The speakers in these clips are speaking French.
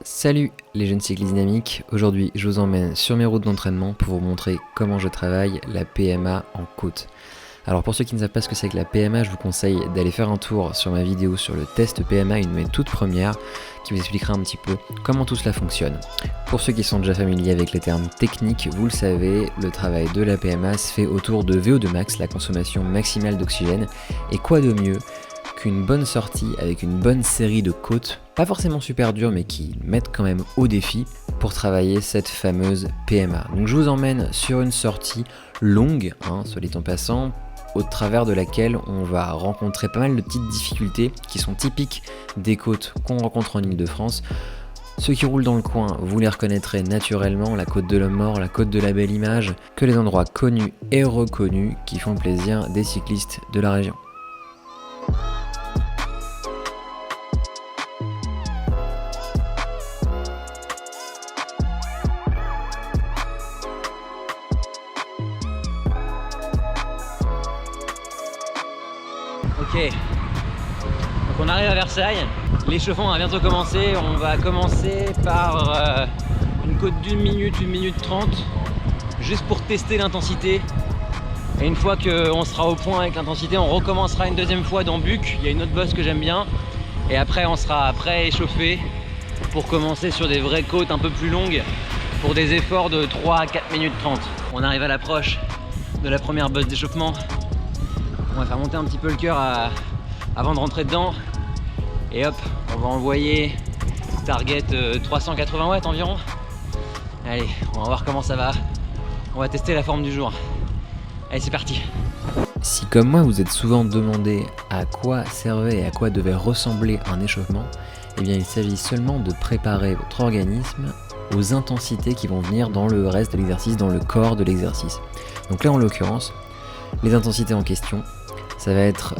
Salut les jeunes cyclistes dynamiques, aujourd'hui je vous emmène sur mes routes d'entraînement pour vous montrer comment je travaille la PMA en côte. Alors pour ceux qui ne savent pas ce que c'est que la PMA, je vous conseille d'aller faire un tour sur ma vidéo sur le test PMA, une de mes toutes premières, qui vous expliquera un petit peu comment tout cela fonctionne. Pour ceux qui sont déjà familiers avec les termes techniques, vous le savez, le travail de la PMA se fait autour de VO2 max, la consommation maximale d'oxygène, et quoi de mieux qu'une bonne sortie avec une bonne série de côtes, pas forcément super dures mais qui mettent quand même au défi pour travailler cette fameuse PMA. Donc je vous emmène sur une sortie longue, soit dit en passant, au travers de laquelle on va rencontrer pas mal de petites difficultés qui sont typiques des côtes qu'on rencontre en Ile-de-France. Ceux qui roulent dans le coin, vous les reconnaîtrez naturellement, la côte de l'Homme Mort, la côte de la Belle Image, que les endroits connus et reconnus qui font le plaisir des cyclistes de la région. Ok, donc on arrive à Versailles, l'échauffement va bientôt commencer, on va commencer par une côte d'1 minute 30, juste pour tester l'intensité. Et une fois qu'on sera au point avec l'intensité, on recommencera une deuxième fois dans Buc, il y a une autre bosse que j'aime bien. Et après on sera prêt à échauffer pour commencer sur des vraies côtes un peu plus longues, pour des efforts de 3 à 4 minutes 30. On arrive à l'approche de la première bosse d'échauffement. On va faire monter un petit peu le cœur avant de rentrer dedans. Et hop, on va envoyer target 380 watts environ. Allez, on va voir comment ça va. On va tester la forme du jour. Allez, c'est parti. Si comme moi vous êtes souvent demandé à quoi servait et à quoi devait ressembler un échauffement, eh bien il s'agit seulement de préparer votre organisme aux intensités qui vont venir dans le reste de l'exercice, dans le corps de l'exercice. Donc là en l'occurrence, les intensités en question, ça va être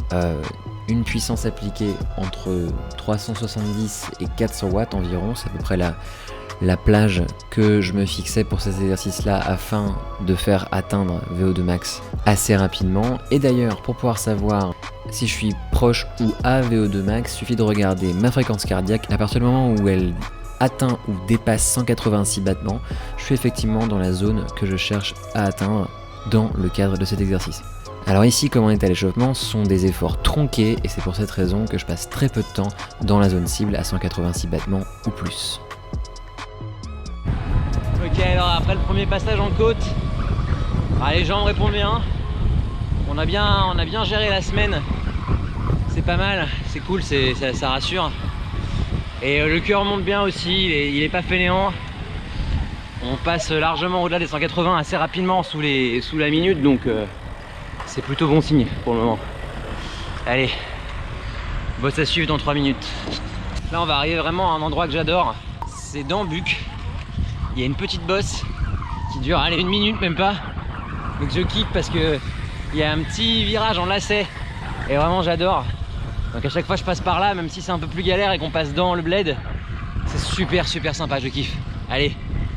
une puissance appliquée entre 370 et 400 watts environ, c'est à peu près la plage que je me fixais pour ces exercices-là afin de faire atteindre VO2 max assez rapidement. Et d'ailleurs, pour pouvoir savoir si je suis proche ou à VO2 max, il suffit de regarder ma fréquence cardiaque. À partir du moment où elle atteint ou dépasse 186 battements, je suis effectivement dans la zone que je cherche à atteindre dans le cadre de cet exercice. Alors ici, comme on est à l'échauffement, ce sont des efforts tronqués et c'est pour cette raison que je passe très peu de temps dans la zone cible à 186 battements ou plus. Ok, alors après le premier passage en côte, les jambes répondent bien. On a bien géré la semaine. C'est pas mal, c'est cool, ça rassure. Et le cœur monte bien aussi, il est pas fainéant. On passe largement au-delà des 180 assez rapidement sous la minute, donc c'est plutôt bon signe pour le moment. Allez, bosse à suivre dans 3 minutes. Là on va arriver vraiment à un endroit que j'adore, c'est dans Buc. Il y a une petite bosse qui dure, allez, 1 minute même pas. Donc je kiffe parce que il y a un petit virage en lacet et vraiment j'adore. Donc à chaque fois je passe par là, même si c'est un peu plus galère et qu'on passe dans le bled, c'est super sympa, je kiffe. Allez,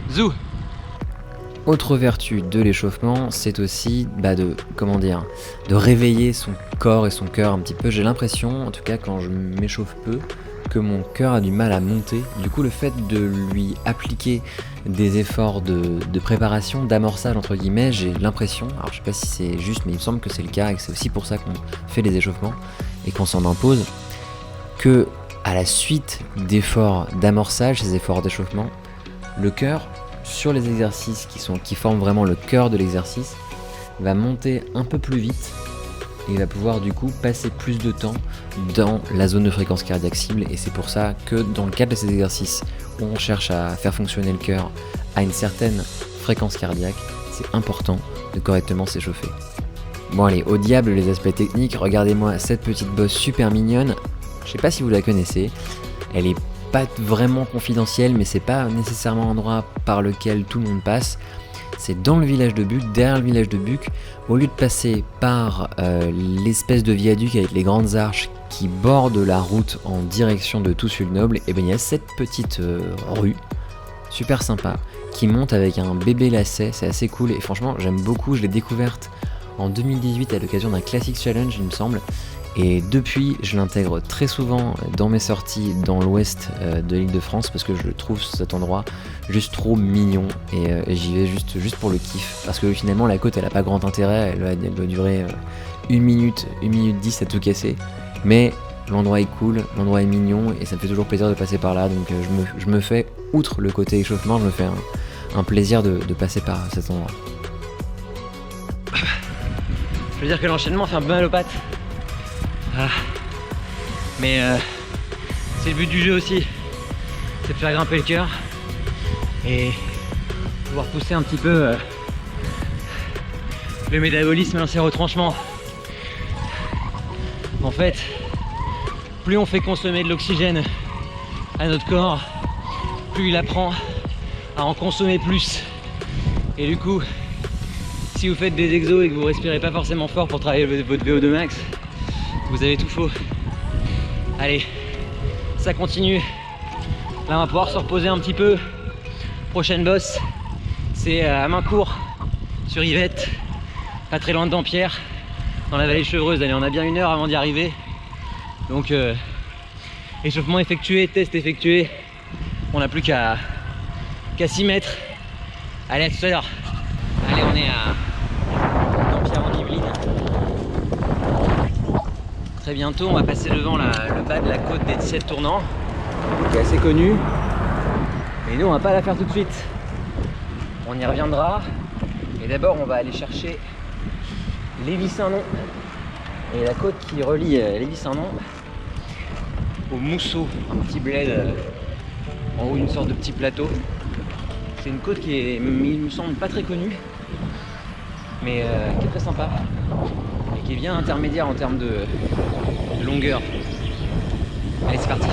zou. Autre vertu de l'échauffement, c'est aussi de réveiller son corps et son cœur un petit peu. J'ai l'impression, en tout cas quand je m'échauffe peu, que mon cœur a du mal à monter. Du coup, le fait de lui appliquer des efforts de préparation, d'amorçage entre guillemets, j'ai l'impression, alors je sais pas si c'est juste, mais il me semble que c'est le cas et que c'est aussi pour ça qu'on fait des échauffements et qu'on s'en impose, que à la suite d'efforts d'amorçage, ces efforts d'échauffement, le cœur, sur les exercices qui forment vraiment le cœur de l'exercice, va monter un peu plus vite et va pouvoir du coup passer plus de temps dans la zone de fréquence cardiaque cible. Et c'est pour ça que dans le cadre de ces exercices où on cherche à faire fonctionner le cœur à une certaine fréquence cardiaque, c'est important de correctement s'échauffer. Bon allez, au diable les aspects techniques, regardez-moi cette petite bosse super mignonne, je sais pas si vous la connaissez, elle est pas vraiment confidentiel, mais c'est pas nécessairement un endroit par lequel tout le monde passe. C'est dans le village de Buc, derrière le village de Buc. Au lieu de passer par l'espèce de viaduc avec les grandes arches qui bordent la route en direction de Toussus-le-Noble, et il y a cette petite rue super sympa qui monte avec un bébé lacet. C'est assez cool et franchement j'aime beaucoup. Je l'ai découverte en 2018 à l'occasion d'un Classic Challenge, il me semble. Et depuis, je l'intègre très souvent dans mes sorties dans l'ouest de l'Île-de-France parce que je trouve cet endroit juste trop mignon et j'y vais juste pour le kiff. Parce que finalement, la côte, elle a pas grand intérêt, elle doit durer 1 minute 10 à tout casser. Mais l'endroit est cool, l'endroit est mignon et ça me fait toujours plaisir de passer par là. Donc je me fais, outre le côté échauffement, je me fais un plaisir de passer par cet endroit. Je veux dire que l'enchaînement fait un peu mal aux pattes. Ah. Mais c'est le but du jeu aussi, c'est de faire grimper le cœur et pouvoir pousser un petit peu le métabolisme dans ses retranchements. En fait, plus on fait consommer de l'oxygène à notre corps, plus il apprend à en consommer plus. Et du coup, si vous faites des exos et que vous respirez pas forcément fort pour travailler votre VO2 max, vous avez tout faux. Allez, ça continue. Là, on va pouvoir se reposer un petit peu. Prochaine bosse, c'est à Maincourt, sur Yvette, pas très loin de Dampierre, dans la vallée de Chevreuse. Allez, on a bien 1 heure avant d'y arriver. Donc, échauffement effectué, test effectué. On n'a plus qu'à s'y mettre. Allez, à tout à l'heure. Allez, on est à Dampierre en Yvelines. Très bientôt, on va passer devant le bas de la côte des 17 tournants, qui est assez connu. Mais nous, on va pas la faire tout de suite. On y reviendra. Et d'abord, on va aller chercher Lévis-Saint-Nom. Et la côte qui relie Lévis-Saint-Nom au Mousseau, un petit bled en haut d'une sorte de petit plateau. C'est une côte qui est, il me semble, pas très connue, mais qui est très sympa. Qui est bien intermédiaire en termes de longueur. Allez, c'est parti.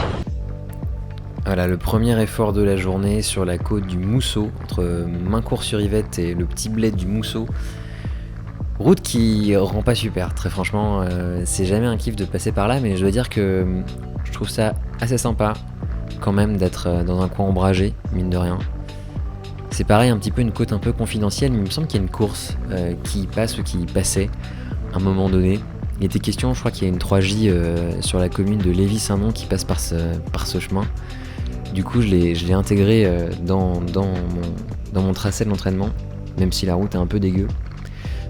Voilà, le premier effort de la journée sur la côte du Mousseau, entre Maincourt-sur-Yvette et le petit bled du Mousseau. Route qui rend pas super, très franchement, c'est jamais un kiff de passer par là, mais je dois dire que je trouve ça assez sympa quand même d'être dans un coin ombragé, mine de rien. C'est pareil, un petit peu une côte un peu confidentielle, mais il me semble qu'il y a une course qui passe ou qui passait à un moment donné. Il était question, je crois qu'il y a une 3J sur la commune de Lévis-Saint-Nom qui passe par ce chemin. Du coup, je l'ai intégré dans mon tracé de l'entraînement, même si la route est un peu dégueu.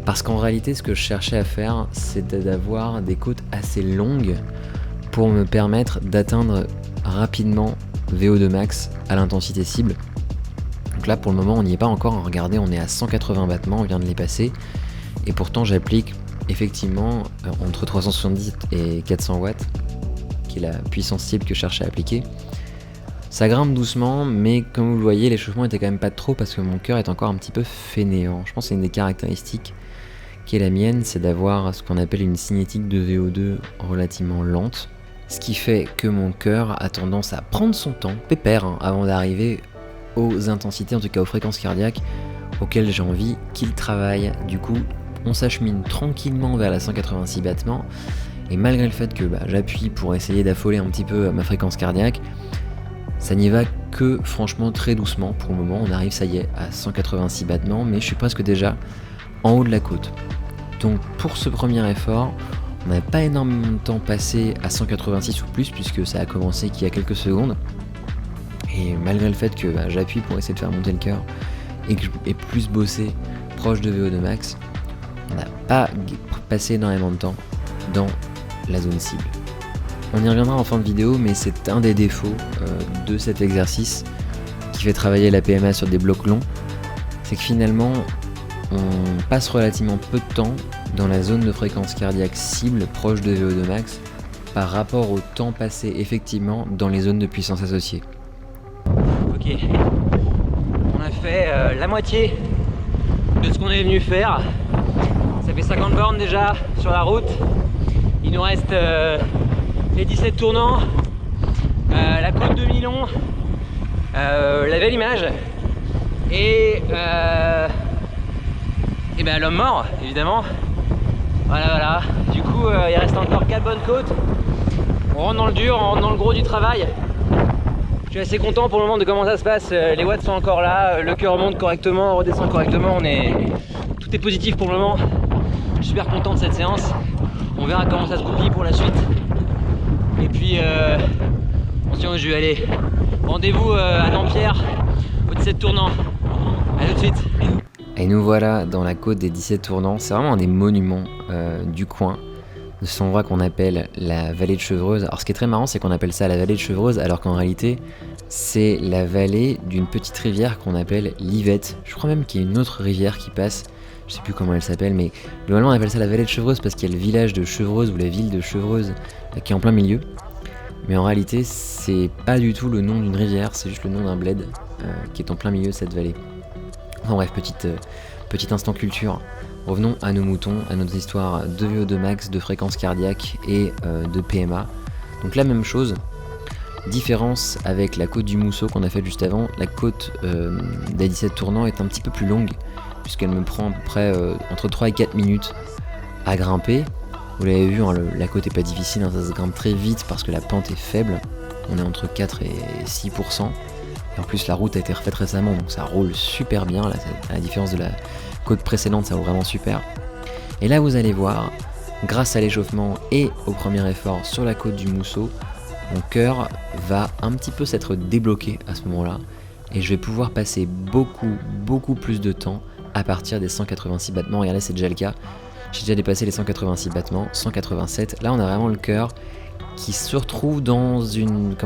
Parce qu'en réalité, ce que je cherchais à faire, c'était d'avoir des côtes assez longues pour me permettre d'atteindre rapidement VO2 max à l'intensité cible. Donc là, pour le moment, on n'y est pas encore. Regardez, on est à 180 battements, on vient de les passer. Et pourtant, j'applique effectivement entre 370 et 400 watts, qui est la puissance cible que je cherchais à appliquer. Ça grimpe doucement, mais comme vous le voyez, l'échauffement était quand même pas trop parce que mon cœur est encore un petit peu fainéant. Je pense que c'est une des caractéristiques qui est la mienne, c'est d'avoir ce qu'on appelle une cinétique de VO2 relativement lente. Ce qui fait que mon cœur a tendance à prendre son temps, pépère, avant d'arriver aux intensités, en tout cas aux fréquences cardiaques auxquelles j'ai envie qu'il travaille. Du coup, on s'achemine tranquillement vers la 186 battements, et malgré le fait que j'appuie pour essayer d'affoler un petit peu ma fréquence cardiaque, ça n'y va que franchement très doucement. Pour le moment, on arrive, ça y est, à 186 battements, mais je suis presque déjà en haut de la côte. Donc pour ce premier effort, on n'a pas énormément de temps passé à 186 ou plus, puisque ça a commencé qu'il y a quelques secondes. Et malgré le fait que j'appuie pour essayer de faire monter le cœur et que je ai plus bossé proche de VO2 max, on n'a pas passé énormément de temps dans la zone cible. On y reviendra en fin de vidéo, mais c'est un des défauts de cet exercice qui fait travailler la PMA sur des blocs longs. C'est que finalement, on passe relativement peu de temps dans la zone de fréquence cardiaque cible proche de VO2 max par rapport au temps passé effectivement dans les zones de puissance associée. Ok, on a fait la moitié de ce qu'on est venu faire. Ça fait 50 bornes déjà sur la route. Il nous reste les 17 tournants, la côte de Milon, la belle image et l'homme mort évidemment. Voilà. Du coup il reste encore 4 bonnes côtes. On rentre dans le dur, on rentre dans le gros du travail. Je suis assez content pour le moment de comment ça se passe. Les watts sont encore là, le cœur monte correctement, redescend correctement. Tout est positif pour le moment. Je suis super content de cette séance. On verra comment ça se goupille pour la suite. Et puis on se tient au jus. Allez, rendez-vous à Dampierre au 17 tournant. A tout de suite. Et nous voilà dans la côte des 17 tournants. C'est vraiment un des monuments du coin, de cet endroit qu'on appelle la vallée de Chevreuse. Alors ce qui est très marrant, c'est qu'on appelle ça la vallée de Chevreuse, alors qu'en réalité c'est la vallée d'une petite rivière qu'on appelle l'Yvette. Je crois même qu'il y a une autre rivière qui passe, je sais plus comment elle s'appelle, mais globalement on appelle ça la vallée de Chevreuse parce qu'il y a le village de Chevreuse ou la ville de Chevreuse qui est en plein milieu. Mais en réalité c'est pas du tout le nom d'une rivière, c'est juste le nom d'un bled qui est en plein milieu de cette vallée. Enfin bref, petit instant culture. Revenons à nos moutons, à notre histoire de VO2 max, de fréquence cardiaque et de PMA. Donc la même chose, différence avec la côte du Mousseau qu'on a faite juste avant. La côte des 17 tournants est un petit peu plus longue, puisqu'elle me prend à peu près entre 3 et 4 minutes à grimper. Vous l'avez vu, hein, la côte est pas difficile, hein, ça se grimpe très vite parce que la pente est faible. On est entre 4 et 6%. Et en plus la route a été refaite récemment, donc ça roule super bien, là, à la différence de la côte précédente, ça roule vraiment super. Et là vous allez voir, grâce à l'échauffement et au premier effort sur la côte du Mousseau, mon cœur va un petit peu s'être débloqué à ce moment-là, et je vais pouvoir passer beaucoup plus de temps à partir des 186 battements. Regardez, c'est déjà le cas, j'ai déjà dépassé les 186 battements, 187, là on a vraiment le cœur qui se retrouve dans une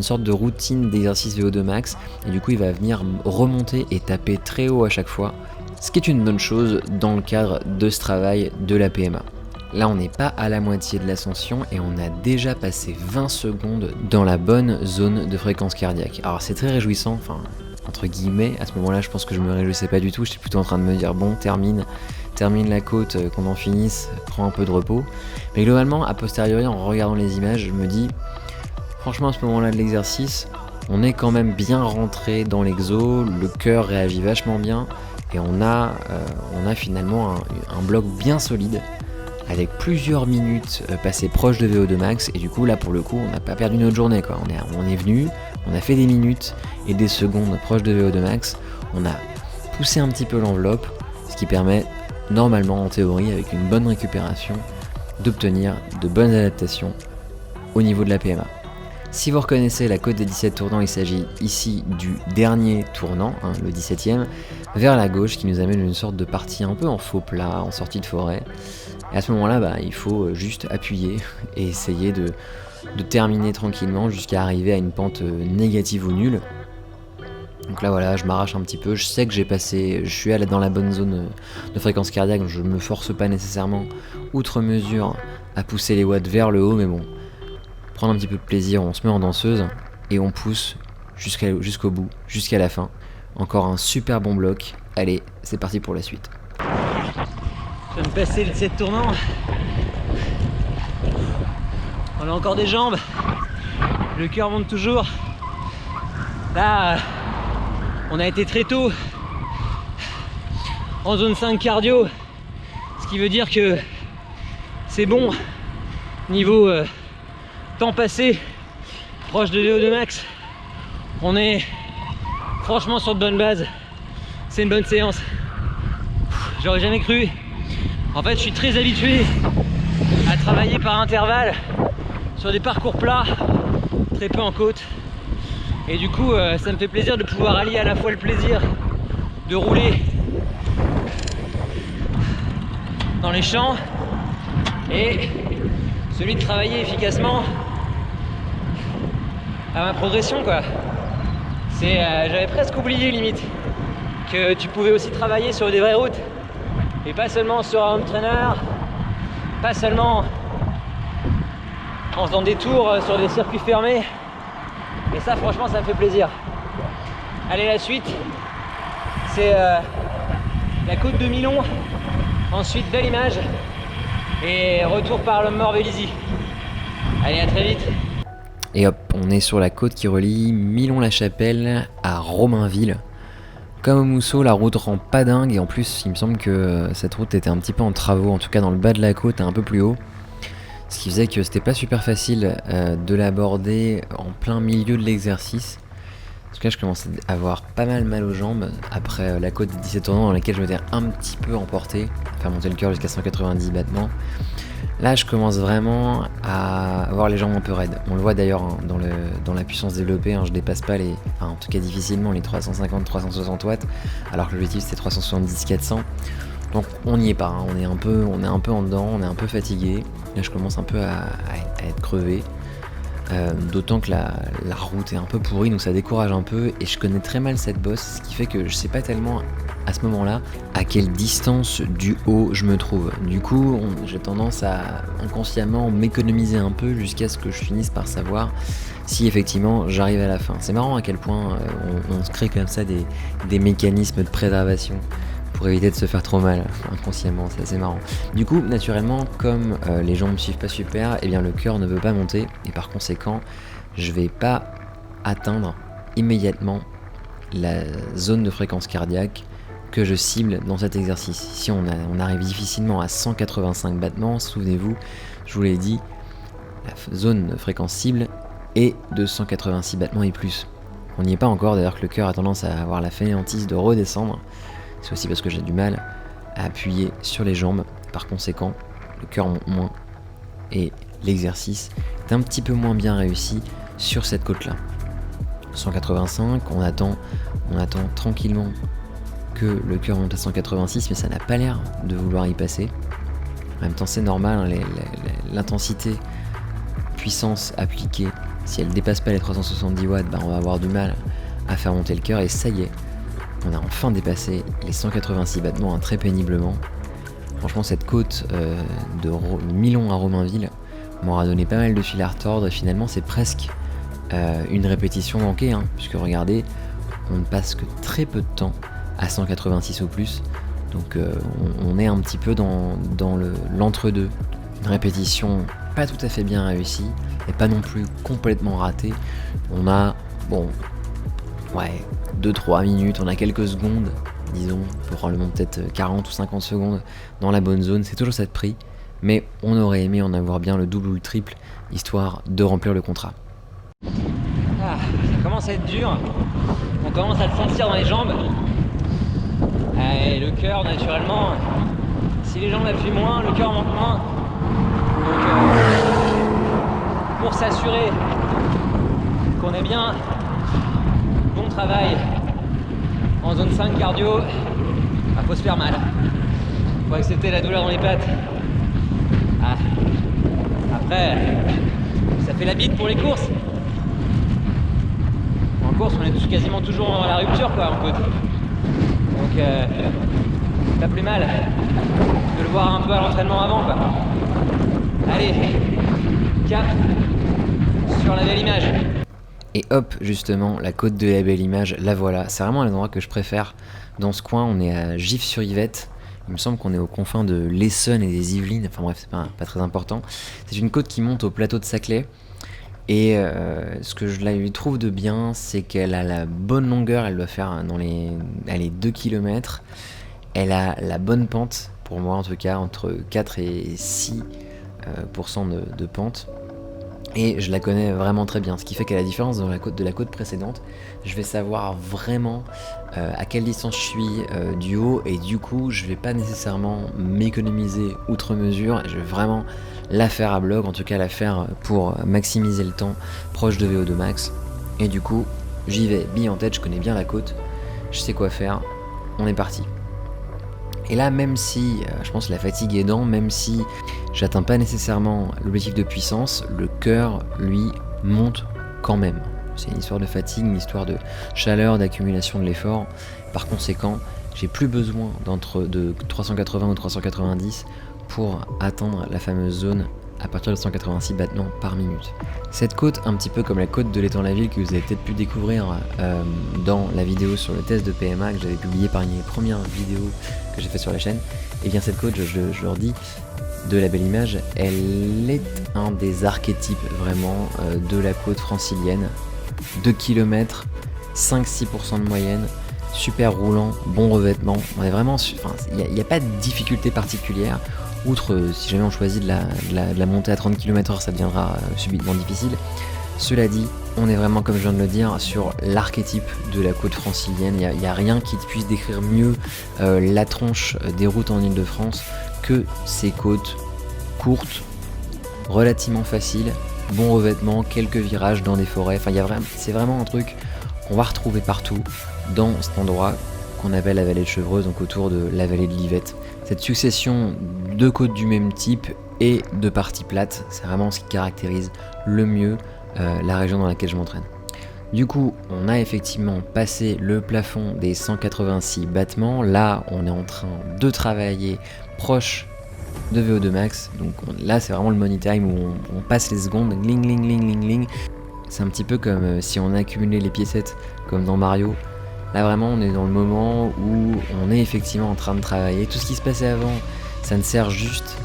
sorte de routine d'exercice VO2 max, et du coup il va venir remonter et taper très haut à chaque fois, ce qui est une bonne chose dans le cadre de ce travail de la PMA. Là on n'est pas à la moitié de l'ascension et on a déjà passé 20 secondes dans la bonne zone de fréquence cardiaque. Alors c'est très réjouissant, enfin entre guillemets, à ce moment-là je pense que je me réjouissais pas du tout, j'étais plutôt en train de me dire bon, termine la côte, qu'on en finisse, prends un peu de repos. Mais globalement, a posteriori, en regardant les images, je me dis, franchement à ce moment-là de l'exercice, on est quand même bien rentré dans l'exo, le cœur réagit vachement bien, et on a finalement un bloc bien solide, avec plusieurs minutes passées proches de VO2 max, et du coup là pour le coup on n'a pas perdu notre journée, quoi. On est venu, on a fait des minutes et des secondes proches de VO2 max, on a poussé un petit peu l'enveloppe, ce qui permet normalement en théorie avec une bonne récupération d'obtenir de bonnes adaptations au niveau de la PMA. Si vous reconnaissez la côte des 17 tournants, il s'agit ici du dernier tournant, hein, le 17e, vers la gauche, qui nous amène une sorte de partie un peu en faux plat, en sortie de forêt. Et à ce moment-là, il faut juste appuyer et essayer de terminer tranquillement jusqu'à arriver à une pente négative ou nulle. Donc là voilà, je m'arrache un petit peu, je sais que je suis dans la bonne zone de fréquence cardiaque, donc je me force pas nécessairement outre mesure à pousser les watts vers le haut, mais bon, prendre un petit peu de plaisir, on se met en danseuse et on pousse jusqu'au bout, jusqu'à la fin. Encore un super bon bloc, allez, c'est parti pour la suite. Je viens de passer le 17 tournant, on a encore des jambes, le cœur monte toujours, là on a été très tôt en zone 5 cardio, ce qui veut dire que c'est bon niveau temps passé proche de VO2 max. On est franchement sur de bonnes bases, c'est une bonne séance. J'aurais jamais cru. En fait je suis très habitué à travailler par intervalle sur des parcours plats, très peu en côte. Et du coup, ça me fait plaisir de pouvoir allier à la fois le plaisir de rouler dans les champs et celui de travailler efficacement à ma progression, quoi. J'avais presque oublié limite que tu pouvais aussi travailler sur des vraies routes et pas seulement sur un home trainer, pas seulement en faisant des tours sur des circuits fermés. Et ça franchement ça me fait plaisir. Allez, la suite c'est la côte de Milon, ensuite belle image et retour par le Morvélizy. Allez, à très vite. Et hop, on est sur la côte qui relie Milon-la-Chapelle à Romainville. Comme au Mousseau, la route rend pas dingue et en plus il me semble que cette route était un petit peu en travaux, en tout cas dans le bas de la côte, un peu plus haut. Ce qui faisait que c'était pas super facile de l'aborder en plein milieu de l'exercice. En tout cas, je commençais à avoir pas mal aux jambes après la côte des 17 tournants dans laquelle je m'étais un petit peu emporté, faire monter le cœur jusqu'à 190 battements. Là, je commence vraiment à avoir les jambes un peu raides. On le voit d'ailleurs hein, dans la puissance développée, hein, je dépasse pas en tout cas difficilement les 350-360 watts, alors que l'objectif c'était 370-400. Donc on n'y est pas, hein, on est un peu en dedans, on est un peu fatigué. Là, je commence un peu à être crevé. D'autant que la route est un peu pourrie, donc ça décourage un peu, et je connais très mal cette bosse, ce qui fait que je sais pas tellement à ce moment-là à quelle distance du haut je me trouve. Du coup, j'ai tendance à inconsciemment m'économiser un peu jusqu'à ce que je finisse par savoir si effectivement j'arrive à la fin. C'est marrant à quel point on se crée comme ça des mécanismes de préservation pour éviter de se faire trop mal inconsciemment, c'est assez marrant. Du coup, naturellement, comme les gens me suivent pas super, eh bien le cœur ne veut pas monter, et par conséquent, je vais pas atteindre immédiatement la zone de fréquence cardiaque que je cible dans cet exercice. Ici, on arrive difficilement à 185 battements, souvenez-vous, je vous l'ai dit, la zone de fréquence cible est de 186 battements et plus. On n'y est pas encore, d'ailleurs que le cœur a tendance à avoir la fainéantise de redescendre. C'est aussi parce que j'ai du mal à appuyer sur les jambes. Par conséquent, le cœur monte moins et l'exercice est un petit peu moins bien réussi sur cette côte-là. 185, on attend tranquillement que le cœur monte à 186, mais ça n'a pas l'air de vouloir y passer. En même temps, c'est normal, hein, l'intensité puissance appliquée, si elle dépasse pas les 370 watts, on va avoir du mal à faire monter le cœur, et ça y est. On a enfin dépassé les 186 battements hein, très péniblement. Franchement, cette côte de Milon à Romainville m'aura donné pas mal de fil à retordre, et finalement c'est presque une répétition manquée, hein, puisque regardez, on ne passe que très peu de temps à 186 ou plus, donc on est un petit peu dans l'entre-deux. Une répétition pas tout à fait bien réussie, et pas non plus complètement ratée. On a, 2-3 minutes, on a quelques secondes, disons, probablement peut-être 40 ou 50 secondes dans la bonne zone, c'est toujours ça de prix, mais on aurait aimé en avoir bien le double ou le triple, histoire de remplir le contrat. Ah, ça commence à être dur, on commence à le sentir dans les jambes, et le cœur naturellement, si les jambes appuient moins, le cœur monte moins, donc pour s'assurer qu'on est bien, bon travail en zone 5 cardio, faut se faire mal, faut accepter la douleur dans les pattes. Après ça fait la bite pour les courses. En course on est quasiment toujours à la rupture quoi en côte, donc pas plus mal de le voir un peu à l'entraînement avant quoi. Allez, cap sur la belle image. Et hop, justement, la côte de la belle image, la voilà. C'est vraiment l'endroit que je préfère. Dans ce coin, on est à Gif-sur-Yvette. Il me semble qu'on est aux confins de l'Essonne et des Yvelines. Enfin bref, c'est pas très important. C'est une côte qui monte au plateau de Saclay. Et ce que je lui trouve de bien, c'est qu'elle a la bonne longueur. Elle doit faire dans les 2 km. Elle a la bonne pente, pour moi en tout cas, entre 4 et 6% de pente. Et je la connais vraiment très bien, ce qui fait qu'à la différence de la côte précédente, je vais savoir vraiment à quelle distance je suis du haut, et du coup je vais pas nécessairement m'économiser outre mesure, je vais vraiment la faire à bloc, en tout cas la faire pour maximiser le temps proche de VO2 max, et du coup j'y vais, bille en tête, je connais bien la côte, je sais quoi faire, on est parti. Et là, même si je pense la fatigue est aidant, même si j'atteins pas nécessairement l'objectif de puissance, le cœur, lui, monte quand même. C'est une histoire de fatigue, une histoire de chaleur, d'accumulation de l'effort. Par conséquent, j'ai plus besoin de 380 ou 390 pour atteindre la fameuse zone à partir de 186 battements par minute. Cette côte, un petit peu comme la côte de l'étang-la-ville que vous avez peut-être pu découvrir dans la vidéo sur le test de PMA que j'avais publié parmi les premières vidéos que j'ai fait sur la chaîne, et bien cette côte, je le redis, de la belle image, elle est un des archétypes vraiment de la côte francilienne. 2 km, 5-6% de moyenne, super roulant, bon revêtement, on est vraiment, il n'y a pas de difficulté particulière. Outre, si jamais on choisit de la montée à 30 km/h, ça deviendra subitement difficile. Cela dit, on est vraiment, comme je viens de le dire, sur l'archétype de la côte francilienne. Il n'y a rien qui puisse décrire mieux la tronche des routes en Ile-de-France que ces côtes courtes, relativement facile, bon revêtement, quelques virages dans des forêts, enfin c'est vraiment un truc qu'on va retrouver partout dans cet endroit qu'on appelle la vallée de Chevreuse, donc autour de la vallée de l'Yvette. Cette succession de côtes du même type et de parties plates, c'est vraiment ce qui caractérise le mieux la région dans laquelle je m'entraîne. Du coup, on a effectivement passé le plafond des 186 battements. Là, on est en train de travailler proche de VO2 max. Donc là, c'est vraiment le money time où on passe les secondes, ling ling ling ling ling. C'est un petit peu comme si on accumulait les piécettes comme dans Mario. Là, vraiment, on est dans le moment où on est effectivement en train de travailler. Tout ce qui se passait avant, ça ne sert juste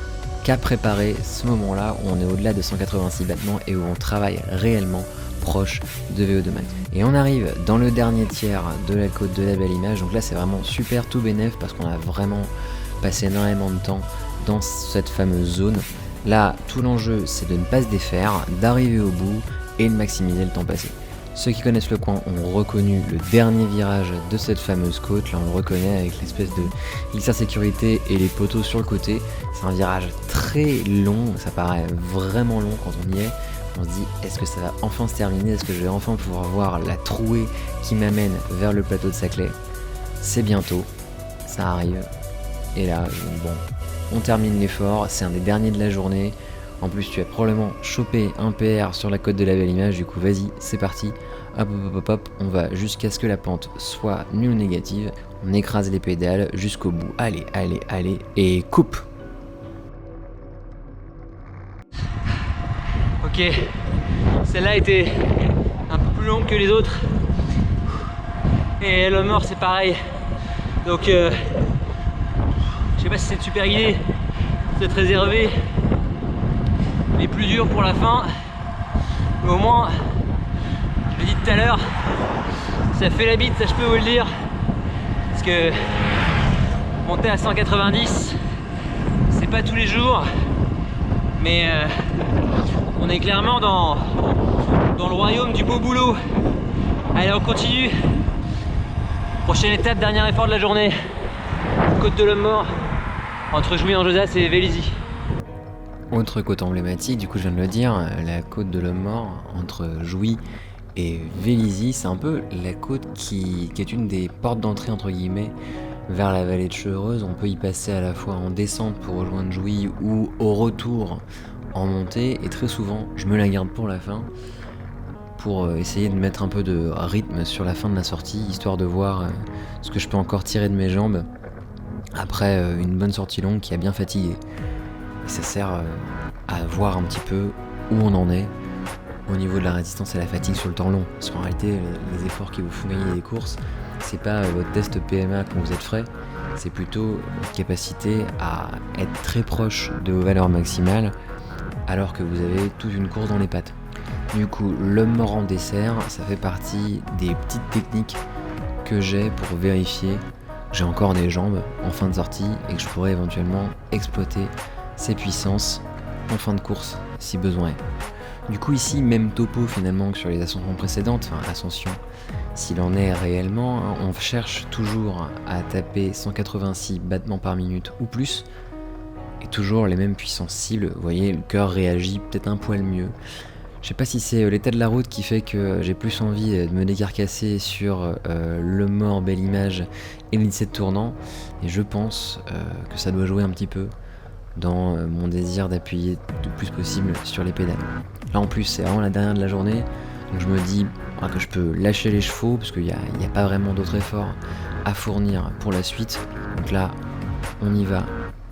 qu'à préparer ce moment-là où on est au-delà de 186 battements et où on travaille réellement proche de VO2 max. Et on arrive dans le dernier tiers de la côte de la Belle Image, donc là c'est vraiment super tout bénef parce qu'on a vraiment passé énormément de temps dans cette fameuse zone. Là, tout l'enjeu c'est de ne pas se défaire, d'arriver au bout et de maximiser le temps passé. Ceux qui connaissent le coin ont reconnu le dernier virage de cette fameuse côte. Là on le reconnaît avec l'espèce de glissade sécurité et les poteaux sur le côté. C'est un virage très long, ça paraît vraiment long quand on y est. On se dit, est-ce que ça va enfin se terminer? Est-ce que je vais enfin pouvoir voir la trouée qui m'amène vers le plateau de Saclay? C'est bientôt, ça arrive. Et là, bon, on termine l'effort, c'est un des derniers de la journée. En plus, tu as probablement chopé un PR sur la côte de la Belle Image, du coup, vas-y, c'est parti. Hop, hop, hop, hop, on va jusqu'à ce que la pente soit nulle ou négative. On écrase les pédales jusqu'au bout. Allez, allez, allez, et coupe! Ok, celle-là était un peu plus longue que les autres. Et le mort c'est pareil. Donc je sais pas si c'est une super idée de te réserver les plus durs pour la fin. Mais au moins, je l'ai dit tout à l'heure, ça fait la bite, ça je peux vous le dire. Parce que monter à 190, c'est pas tous les jours. Mais on est clairement dans le royaume du beau boulot. Allez, on continue. Prochaine étape, dernier effort de la journée. Côte de l'Homme Mort, entre Jouy-en-Josas et Vélizy. Autre côte emblématique, du coup je viens de le dire, la côte de l'Homme Mort entre Jouy et Vélizy, c'est un peu la côte qui est une des portes d'entrée entre guillemets vers la vallée de Chevreuse. On peut y passer à la fois en descente pour rejoindre Jouy ou au retour en montée, et très souvent je me la garde pour la fin pour essayer de mettre un peu de rythme sur la fin de la sortie, histoire de voir ce que je peux encore tirer de mes jambes après une bonne sortie longue qui a bien fatigué. Et ça sert à voir un petit peu où on en est au niveau de la résistance et la fatigue sur le temps long, parce qu'en réalité les efforts qui vous font gagner des courses, c'est pas votre test PMA quand vous êtes frais, c'est plutôt votre capacité à être très proche de vos valeurs maximales alors que vous avez toute une course dans les pattes. Du coup, l'Homme Mort en dessert, ça fait partie des petites techniques que j'ai pour vérifier que j'ai encore des jambes en fin de sortie et que je pourrais éventuellement exploiter ces puissances en fin de course si besoin est. Du coup ici, même topo finalement que sur les ascensions précédentes, enfin ascension s'il en est réellement, hein, on cherche toujours à taper 186 battements par minute ou plus, et toujours les mêmes puissances cibles. Vous voyez, le cœur réagit peut-être un poil mieux. Je sais pas si c'est l'état de la route qui fait que j'ai plus envie de me décarcasser sur le Mort, Belle Image et le lycée de Tournant, et je pense que ça doit jouer un petit peu dans mon désir d'appuyer le plus possible sur les pédales. Là en plus c'est vraiment la dernière de la journée, donc je me dis que je peux lâcher les chevaux parce qu'il n'y a pas vraiment d'autres efforts à fournir pour la suite. Donc là on y va,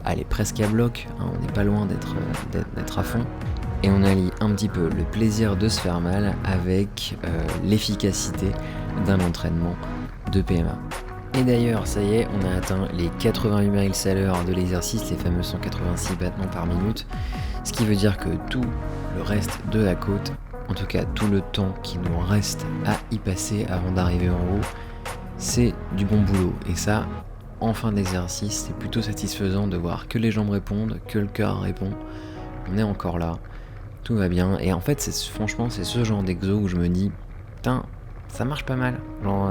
allez, presque à bloc, hein, on n'est pas loin d'être à fond. Et on allie un petit peu le plaisir de se faire mal avec l'efficacité d'un entraînement de PMA. Et d'ailleurs, ça y est, on a atteint les 88 miles à l'heure de l'exercice, les fameux 186 battements par minute, ce qui veut dire que tout le reste de la côte, en tout cas tout le temps qui nous reste à y passer avant d'arriver en haut, c'est du bon boulot. Et ça, en fin d'exercice, c'est plutôt satisfaisant de voir que les jambes répondent, que le cœur répond, on est encore là, tout va bien. Et en fait, franchement, c'est ce genre d'exo où je me dis, putain, ça marche pas mal, genre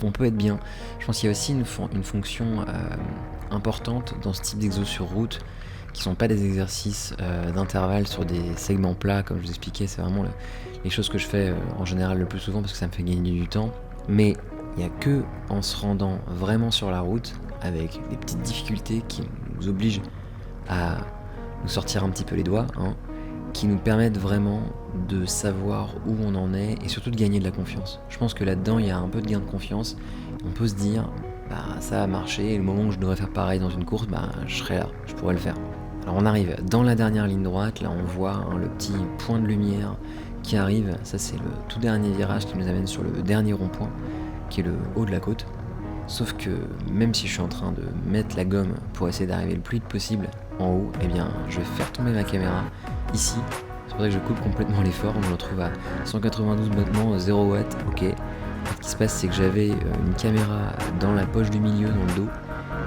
on peut être bien. Je pense qu'il y a aussi une fonction importante dans ce type d'exo sur route, qui sont pas des exercices d'intervalle sur des segments plats, comme je vous expliquais, c'est vraiment les choses que je fais en général le plus souvent parce que ça me fait gagner du temps. Mais il n'y a que en se rendant vraiment sur la route, avec des petites difficultés qui nous obligent à nous sortir un petit peu les doigts, qui nous permettent vraiment de savoir où on en est et surtout de gagner de la confiance. Je pense que là-dedans, il y a un peu de gain de confiance. On peut se dire, ça a marché, et le moment où je devrais faire pareil dans une course, je serai là, je pourrais le faire. Alors on arrive dans la dernière ligne droite, là on voit le petit point de lumière qui arrive, ça c'est le tout dernier virage qui nous amène sur le dernier rond-point, qui est le haut de la côte. Sauf que même si je suis en train de mettre la gomme pour essayer d'arriver le plus vite possible en haut, je vais faire tomber ma caméra ici. C'est pour ça que je coupe complètement l'effort, on me retrouve à 192 battements, 0 watts, ok. Ce qui se passe, c'est que j'avais une caméra dans la poche du milieu, dans le dos,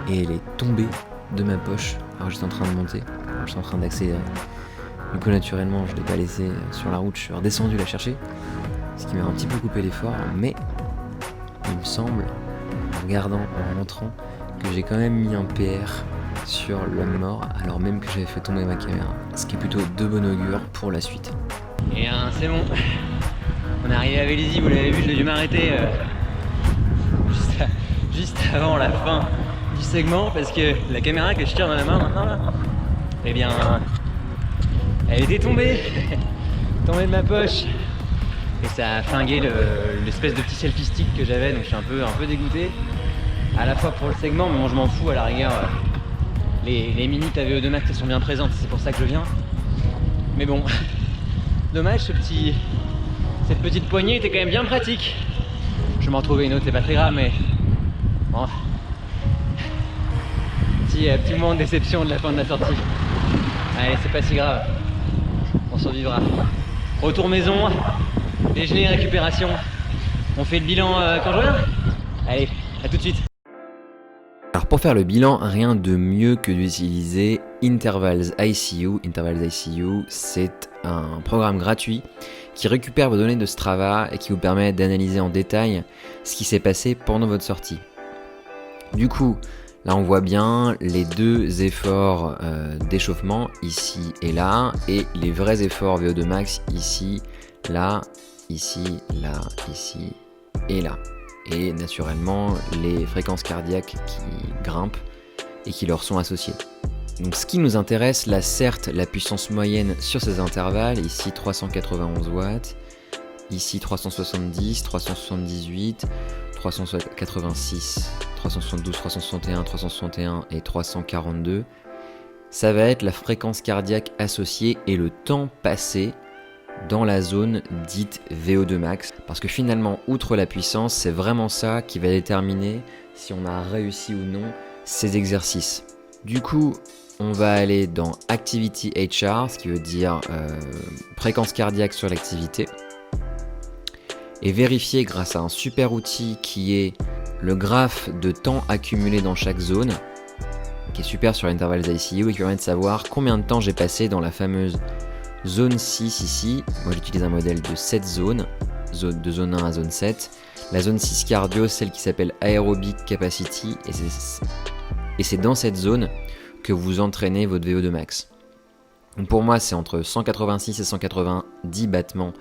et elle est tombée de ma poche alors j'étais en train de monter, alors j'étais en train d'accélérer. Du coup, naturellement, je ne l'ai pas laissée sur la route, je suis redescendu la chercher, ce qui m'a un petit peu coupé l'effort, mais il me semble, en regardant, en rentrant, que j'ai quand même mis un PR sur l'homme mort, alors même que j'avais fait tomber ma caméra, ce qui est plutôt de bon augure pour la suite. Et c'est bon, on est arrivé à Vélizy, vous l'avez vu, j'ai dû m'arrêter juste avant la fin du segment parce que la caméra que je tiens dans la main maintenant là, eh bien elle était tombée de ma poche et ça a flingué l'espèce de petit selfie stick que j'avais, donc je suis un peu dégoûté à la fois pour le segment, mais bon, je m'en fous à la rigueur. Les minutes à VO2 Max elles sont bien présentes, c'est pour ça que je viens, mais bon, dommage, cette petite poignée était quand même bien pratique. Je vais m'en retrouver une autre, c'est pas très grave, mais bon, petit moment de déception de la fin de la sortie. Allez, c'est pas si grave, on survivra. Retour maison, déjeuner, récupération. On fait le bilan quand je reviens. Allez, à tout de suite. Alors pour faire le bilan, rien de mieux que d'utiliser Intervals ICU. Intervals ICU, c'est un programme gratuit qui récupère vos données de Strava et qui vous permet d'analyser en détail ce qui s'est passé pendant votre sortie. Du coup, là on voit bien les deux efforts d'échauffement, ici et là, et les vrais efforts VO2 max, ici, là, ici, là, ici et là. Et naturellement les fréquences cardiaques qui grimpent et qui leur sont associées. Donc ce qui nous intéresse, là certes la puissance moyenne sur ces intervalles, ici 391 watts, ici 370, 378, 386, 372, 361, 361 et 342, ça va être la fréquence cardiaque associée et le temps passé dans la zone dite VO2 max, parce que finalement, outre la puissance, c'est vraiment ça qui va déterminer si on a réussi ou non ces exercices. Du coup, on va aller dans Activity HR, ce qui veut dire fréquence cardiaque sur l'activité, et vérifier grâce à un super outil qui est le graphe de temps accumulé dans chaque zone, qui est super sur l'intervalle ICU et qui permet de savoir combien de temps j'ai passé dans la fameuse zone 6 ici. Moi j'utilise un modèle de 7 zones, de zone 1 à zone 7. La zone 6 cardio, celle qui s'appelle Aerobic Capacity, et c'est dans cette zone que vous entraînez votre VO2 max. Donc pour moi c'est entre 186 et 190 battements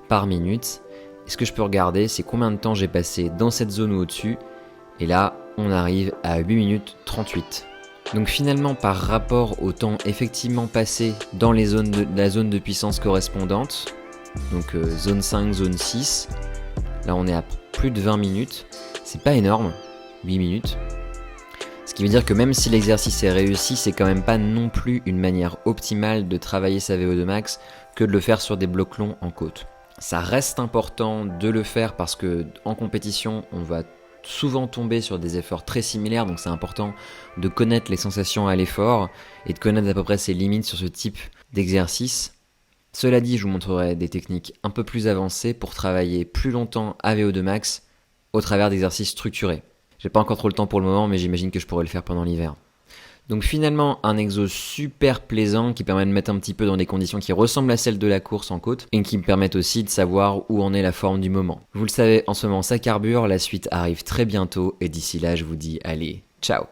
par minute. Et ce que je peux regarder, c'est combien de temps j'ai passé dans cette zone ou au-dessus. Et là, on arrive à 8 minutes 38. Donc finalement, par rapport au temps effectivement passé dans les zones la zone de puissance correspondante, donc zone 5, zone 6, là on est à plus de 20 minutes. C'est pas énorme, 8 minutes. Ce qui veut dire que même si l'exercice est réussi, c'est quand même pas non plus une manière optimale de travailler sa VO2 max que de le faire sur des blocs longs en côte. Ça reste important de le faire parce que en compétition, on va souvent tomber sur des efforts très similaires, donc c'est important de connaître les sensations à l'effort et de connaître à peu près ses limites sur ce type d'exercice. Cela dit, je vous montrerai des techniques un peu plus avancées pour travailler plus longtemps à VO2 max au travers d'exercices structurés. J'ai pas encore trop le temps pour le moment, mais j'imagine que je pourrais le faire pendant l'hiver. Donc finalement, un exo super plaisant qui permet de mettre un petit peu dans des conditions qui ressemblent à celles de la course en côte et qui me permettent aussi de savoir où en est la forme du moment. Vous le savez, en ce moment ça carbure, la suite arrive très bientôt et d'ici là je vous dis allez, ciao!